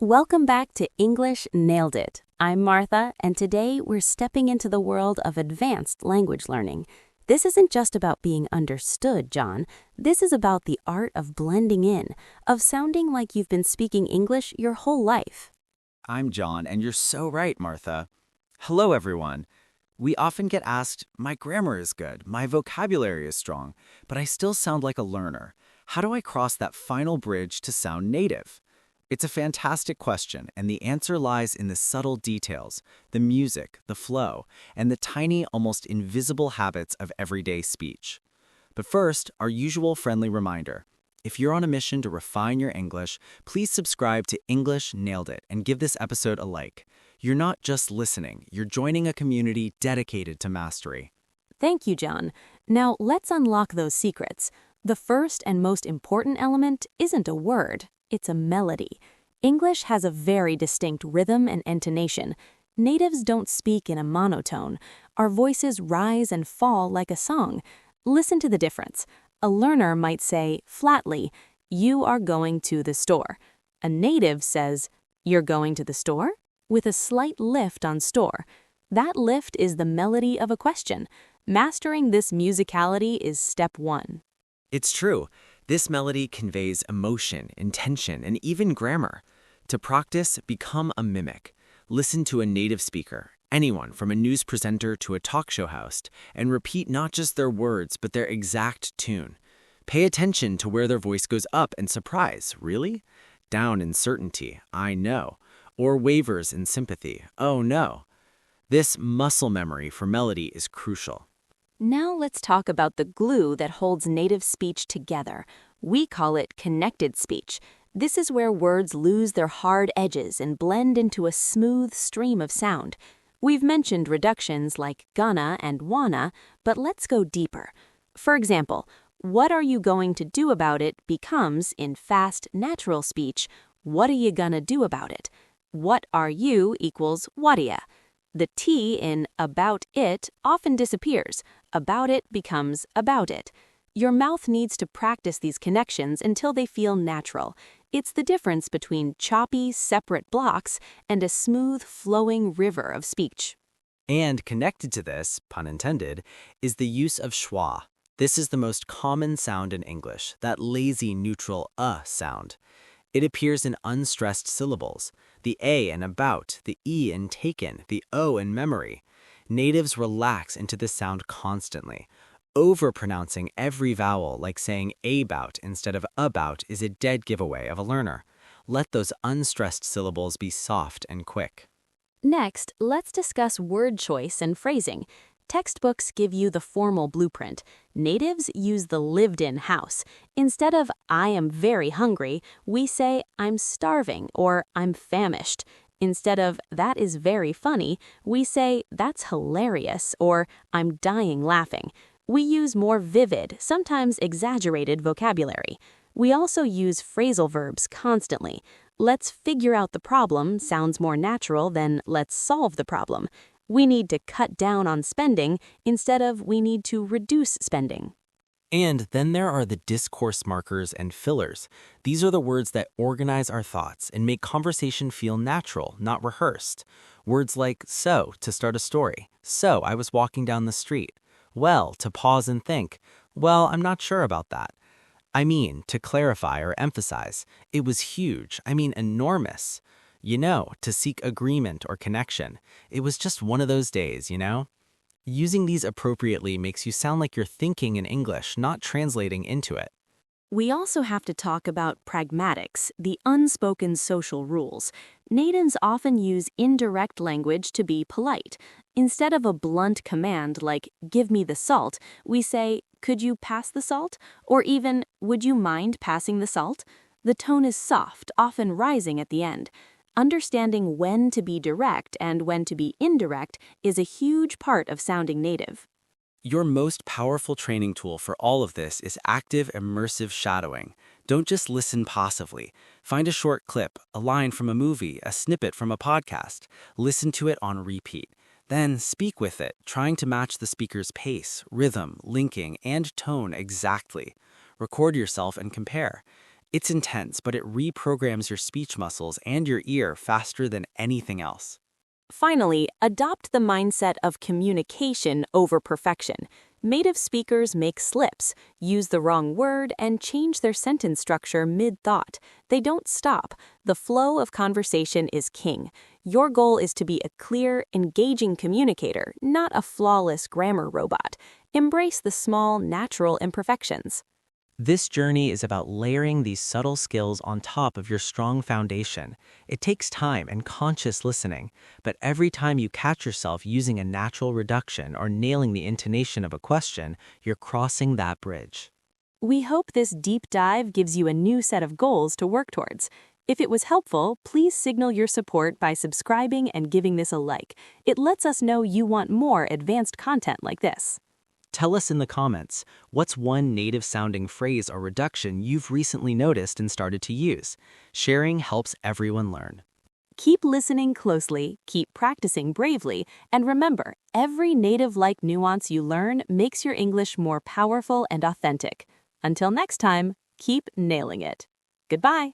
Welcome back to English Nailed It. I'm Martha, and today we're stepping into the world of advanced language learning. This isn't just about being understood, John. This is about the art of blending in, of sounding like you've been speaking English your whole life. I'm John, and you're so right, Martha. Hello, everyone. We often get asked, my grammar is good, my vocabulary is strong, but I still sound like a learner. How do I cross that final bridge to sound native? It's a fantastic question, and the answer lies in the subtle details, the music, the flow, and the tiny, almost invisible habits of everyday speech. But first, our usual friendly reminder. If you're on a mission to refine your English, please subscribe to English Nailed It and give this episode a like. You're not just listening, you're joining a community dedicated to mastery. Thank you, John. Now let's unlock those secrets. The first and most important element isn't a word, it's a melody. English has a very distinct rhythm and intonation. Natives don't speak in a monotone. Our voices rise and fall like a song. Listen to the difference. A learner might say flatly, "You are going to the store." A native says, "You're going to the store?" with a slight lift on store. That lift is the melody of a question. Mastering this musicality is step one. It's true. This melody conveys emotion, intention, and even grammar. To practice, become a mimic. Listen to a native speaker, anyone from a news presenter to a talk show host, and repeat not just their words, but their exact tune. Pay attention to where their voice goes up in surprise, really? Down in certainty, I know. Or wavers in sympathy, oh no. This muscle memory for melody is crucial. Now let's talk about the glue that holds native speech together. We call it connected speech. This is where words lose their hard edges and blend into a smooth stream of sound. We've mentioned reductions like gonna and wanna, but let's go deeper. For example, what are you going to do about it becomes, in fast, natural speech, what are you gonna do about it? What are you equals whaddya. The T in about it often disappears. About it becomes about it. Your mouth needs to practice these connections until they feel natural. It's the difference between choppy, separate blocks and a smooth, flowing river of speech. And connected to this, pun intended, is the use of schwa. This is the most common sound in English, that lazy, neutral sound. It appears in unstressed syllables, the A in about, the E in taken, the O in memory. Natives relax into this sound constantly. Overpronouncing every vowel, like saying about instead of about, is a dead giveaway of a learner. Let those unstressed syllables be soft and quick. Next, let's discuss word choice and phrasing. Textbooks give you the formal blueprint. Natives use the lived-in house. Instead of "I am very hungry," we say "I'm starving" or "I'm famished." Instead of "that is very funny," we say "that's hilarious" or "I'm dying laughing." We use more vivid, sometimes exaggerated vocabulary. We also use phrasal verbs constantly. "Let's figure out the problem" sounds more natural than "let's solve the problem." We need to cut down on spending instead of "we need to reduce spending." And then there are the discourse markers and fillers. These are the words that organize our thoughts and make conversation feel natural, not rehearsed. Words like "so" to start a story. "So, I was walking down the street." "Well," to pause and think. "Well, I'm not sure about that." "I mean," to clarify or emphasize. "It was huge. I mean, enormous." "You know," to seek agreement or connection. "It was just one of those days, you know?" Using these appropriately makes you sound like you're thinking in English, not translating into it. We also have to talk about pragmatics, the unspoken social rules. Natives often use indirect language to be polite. Instead of a blunt command like "give me the salt," we say "could you pass the salt?" or even "would you mind passing the salt?" The tone is soft, often rising at the end. Understanding when to be direct and when to be indirect is a huge part of sounding native. Your most powerful training tool for all of this is active immersive shadowing. Don't just listen passively. Find a short clip, a line from a movie, a snippet from a podcast. Listen to it on repeat. Then speak with it, trying to match the speaker's pace, rhythm, linking, and tone exactly. Record yourself and compare. It's intense, but it reprograms your speech muscles and your ear faster than anything else. Finally, adopt the mindset of communication over perfection. Native speakers make slips, use the wrong word, and change their sentence structure mid-thought. They don't stop. The flow of conversation is king. Your goal is to be a clear, engaging communicator, not a flawless grammar robot. Embrace the small, natural imperfections. This journey is about layering these subtle skills on top of your strong foundation. It takes time and conscious listening, but every time you catch yourself using a natural reduction or nailing the intonation of a question, you're crossing that bridge. We hope this deep dive gives you a new set of goals to work towards. If it was helpful, please signal your support by subscribing and giving this a like. It lets us know you want more advanced content like this. Tell us in the comments, what's one native-sounding phrase or reduction you've recently noticed and started to use? Sharing helps everyone learn. Keep listening closely, keep practicing bravely, and remember, every native-like nuance you learn makes your English more powerful and authentic. Until next time, keep nailing it. Goodbye.